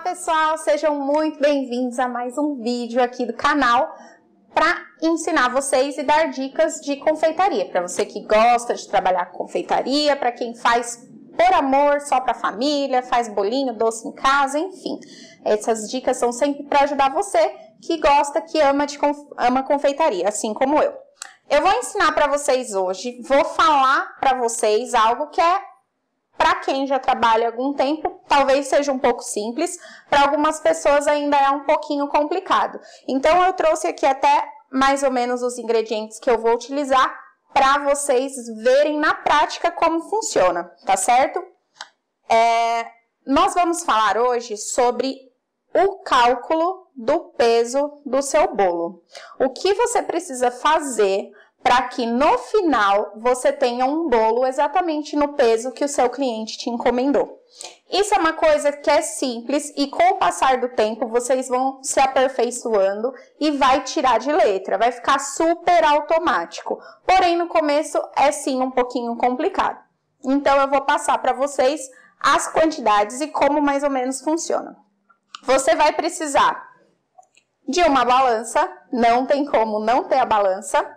pessoal, sejam muito bem-vindos a mais um vídeo aqui do canal para ensinar vocês e dar dicas de confeitaria, para você que gosta de trabalhar com confeitaria, para quem faz por amor, só para a família, faz bolinho, doce em casa, enfim. Essas dicas são sempre para ajudar você que gosta, que ama confeitaria, assim como eu. Eu vou ensinar para vocês hoje, vou falar para vocês algo que é para quem já trabalha há algum tempo, talvez seja um pouco simples, para algumas pessoas ainda é um pouquinho complicado. Então, eu trouxe aqui até mais ou menos os ingredientes que eu vou utilizar para vocês verem na prática como funciona, tá certo? Nós vamos falar hoje sobre o cálculo do peso do seu bolo. O que você precisa fazer para que no final você tenha um bolo exatamente no peso que o seu cliente te encomendou. Isso é uma coisa que é simples e com o passar do tempo vocês vão se aperfeiçoando e vai tirar de letra, vai ficar super automático. Porém, no começo é sim um pouquinho complicado. Então, eu vou passar para vocês as quantidades e como mais ou menos funciona. Você vai precisar de uma balança, não tem como não ter a balança.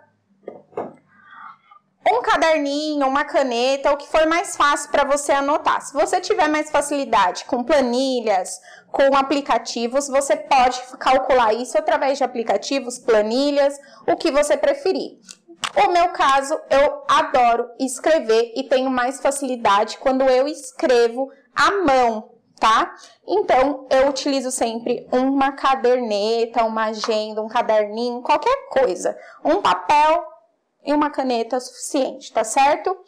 Um caderninho, uma caneta, o que for mais fácil para você anotar. Se você tiver mais facilidade com planilhas, com aplicativos, você pode calcular isso através de aplicativos, planilhas, o que você preferir. No meu caso, eu adoro escrever e tenho mais facilidade quando eu escrevo à mão, tá? Então, eu utilizo sempre uma caderneta, uma agenda, um caderninho, qualquer coisa. Um papel e uma caneta suficiente, tá certo?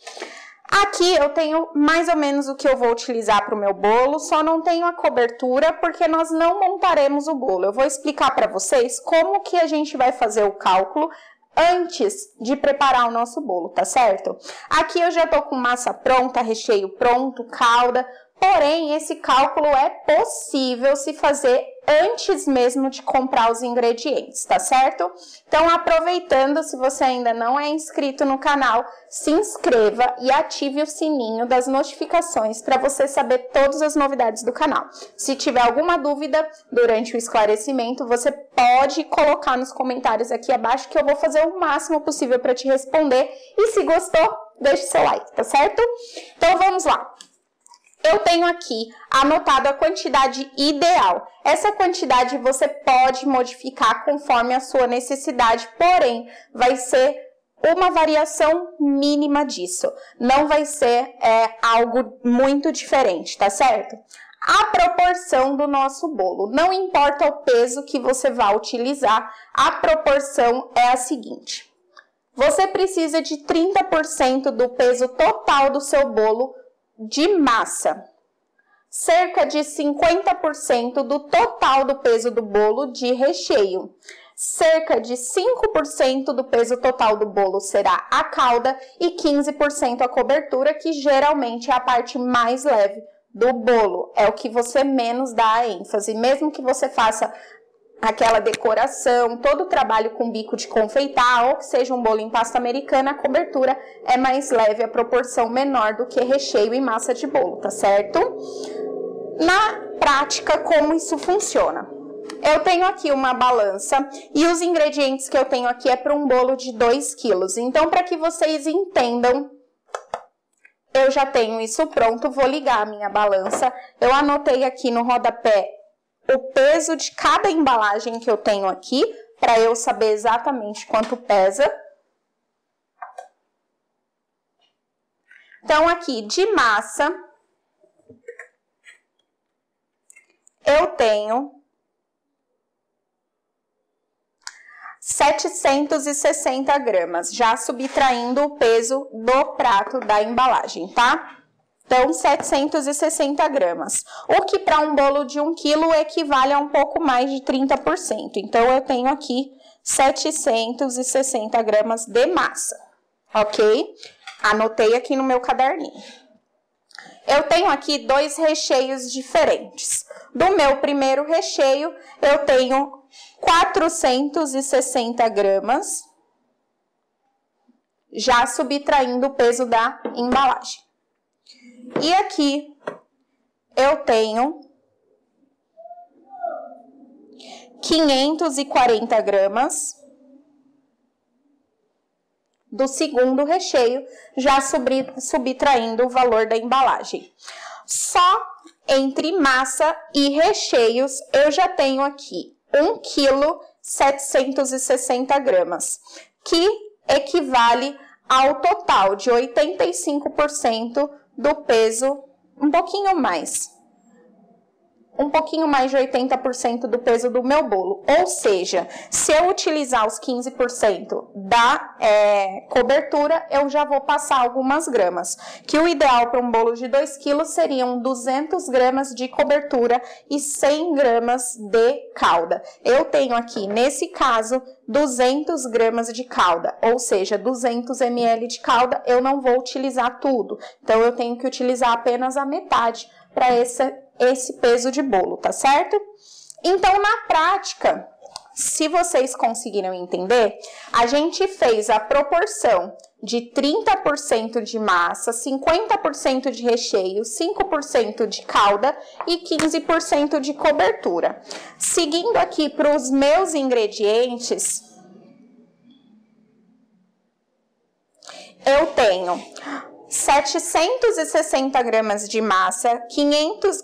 Aqui eu tenho mais ou menos o que eu vou utilizar para o meu bolo, só não tenho a cobertura porque nós não montaremos o bolo. Eu vou explicar para vocês como que a gente vai fazer o cálculo antes de preparar o nosso bolo, tá certo? Aqui eu já tô com massa pronta, recheio pronto, calda, porém esse cálculo é possível se fazer antes mesmo de comprar os ingredientes, tá certo? Então, aproveitando, se você ainda não é inscrito no canal, se inscreva e ative o sininho das notificações para você saber todas as novidades do canal. Se tiver alguma dúvida durante o esclarecimento, você pode colocar nos comentários aqui abaixo que eu vou fazer o máximo possível para te responder. E se gostou, deixe seu like, tá certo? Então, vamos lá. Eu tenho aqui anotado a quantidade ideal. Essa quantidade você pode modificar conforme a sua necessidade, porém, vai ser uma variação mínima disso. Não vai ser algo muito diferente, tá certo? A proporção do nosso bolo. Não importa o peso que você vai utilizar, a proporção é a seguinte. Você precisa de 30% do peso total do seu bolo de massa, cerca de 50% do total do peso do bolo de recheio, cerca de 5% do peso total do bolo será a calda e 15% a cobertura, que geralmente é a parte mais leve do bolo, é o que você menos dá ênfase, mesmo que você faça aquela decoração, todo o trabalho com bico de confeitar, ou que seja um bolo em pasta americana, a cobertura é mais leve, a proporção menor do que recheio e massa de bolo, tá certo? Na prática, como isso funciona? Eu tenho aqui uma balança e os ingredientes que eu tenho aqui é para um bolo de 2 quilos. Então, para que vocês entendam, eu já tenho isso pronto, vou ligar a minha balança. Eu anotei aqui no rodapé o peso de cada embalagem que eu tenho aqui, para eu saber exatamente quanto pesa. Então, aqui de massa, eu tenho 760 gramas, já subtraindo o peso do prato da embalagem, tá? Então, 760 gramas, o que para um bolo de 1 quilo equivale a um pouco mais de 30%. Então, eu tenho aqui 760 gramas de massa, ok? Anotei aqui no meu caderninho. Eu tenho aqui 2 recheios diferentes. Do meu primeiro recheio, eu tenho 460 gramas, já subtraindo o peso da embalagem. E aqui eu tenho 540 gramas do segundo recheio, já subtraindo o valor da embalagem. Só entre massa e recheios, eu já tenho aqui 1 kg 760 gramas, que equivale ao total de 85% do peso, um pouquinho mais de 80% do peso do meu bolo. Ou seja, se eu utilizar os 15% da cobertura, eu já vou passar algumas gramas. Que o ideal para um bolo de 2 kg seriam 200 gramas de cobertura e 100 gramas de calda. Eu tenho aqui, nesse caso, 200 gramas de calda, ou seja, 200 ml de calda, eu não vou utilizar tudo. Então, eu tenho que utilizar apenas a metade para esse peso de bolo, tá certo? Então, na prática, se vocês conseguiram entender, a gente fez a proporção de 30% de massa, 50% de recheio, 5% de calda e 15% de cobertura. Seguindo aqui para os meus ingredientes, eu tenho 760 gramas de massa,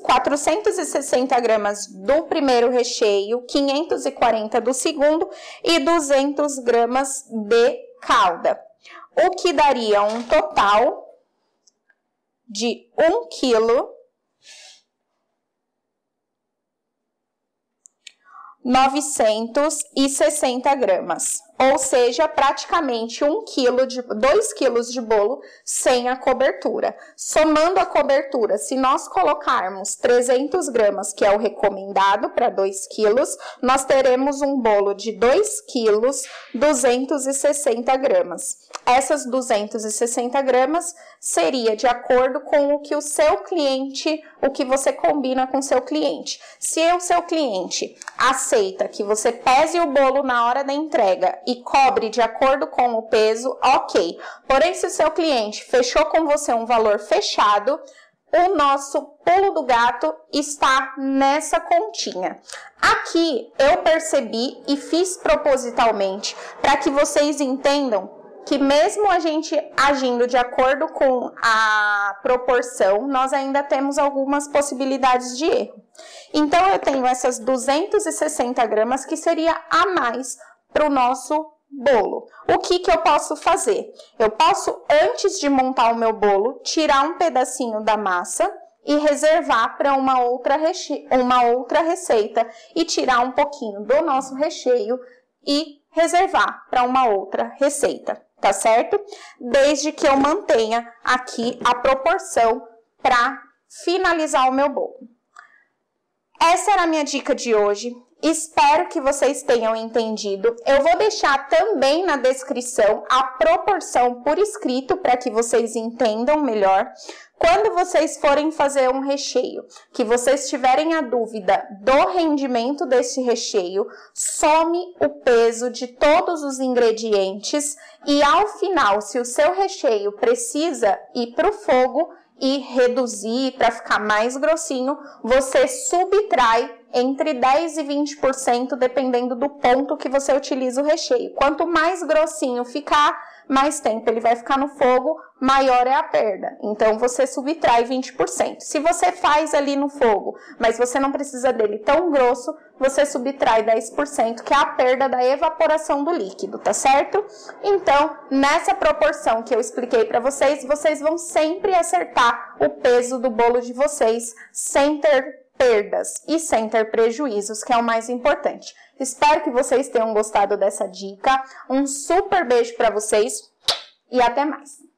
460 gramas do primeiro recheio, 540 do segundo e 200 gramas de calda. O que daria um total de 1 kg 960 gramas, ou seja, praticamente 2 quilos de bolo sem a cobertura. Somando a cobertura, se nós colocarmos 300 gramas, que é o recomendado para 2 quilos, nós teremos um bolo de 2 quilos, 260 gramas. Essas 260 gramas seria de acordo com o que o seu cliente, o que você combina com o seu cliente. Se o seu cliente aceita que você pese o bolo na hora da entrega e cobre de acordo com o peso, ok. Porém, se o seu cliente fechou com você um valor fechado, o nosso pulo do gato está nessa continha. Aqui eu percebi e fiz propositalmente para que vocês entendam que mesmo a gente agindo de acordo com a proporção, nós ainda temos algumas possibilidades de erro. Então, eu tenho essas 260 gramas que seria a mais para o nosso bolo. O que eu posso fazer? Eu posso, antes de montar o meu bolo, tirar um pedacinho da massa e reservar para uma outra receita e tirar um pouquinho do nosso recheio e reservar para uma outra receita. Tá certo? Desde que eu mantenha aqui a proporção para finalizar o meu bolo. Essa era a minha dica de hoje. Espero que vocês tenham entendido. Eu vou deixar também na descrição a proporção por escrito para que vocês entendam melhor. Quando vocês forem fazer um recheio, que vocês tiverem a dúvida do rendimento desse recheio, some o peso de todos os ingredientes e ao final, se o seu recheio precisa ir para o fogo e reduzir para ficar mais grossinho, você subtrai entre 10% e 20%, dependendo do ponto que você utiliza o recheio. Quanto mais grossinho ficar, mais tempo ele vai ficar no fogo, maior é a perda. Então, você subtrai 20%. Se você faz ali no fogo, mas você não precisa dele tão grosso, você subtrai 10%, que é a perda da evaporação do líquido, tá certo? Então, nessa proporção que eu expliquei para vocês, vocês vão sempre acertar o peso do bolo de vocês, sem ter perdas e sem ter prejuízos, que é o mais importante. Espero que vocês tenham gostado dessa dica. Um super beijo para vocês e até mais!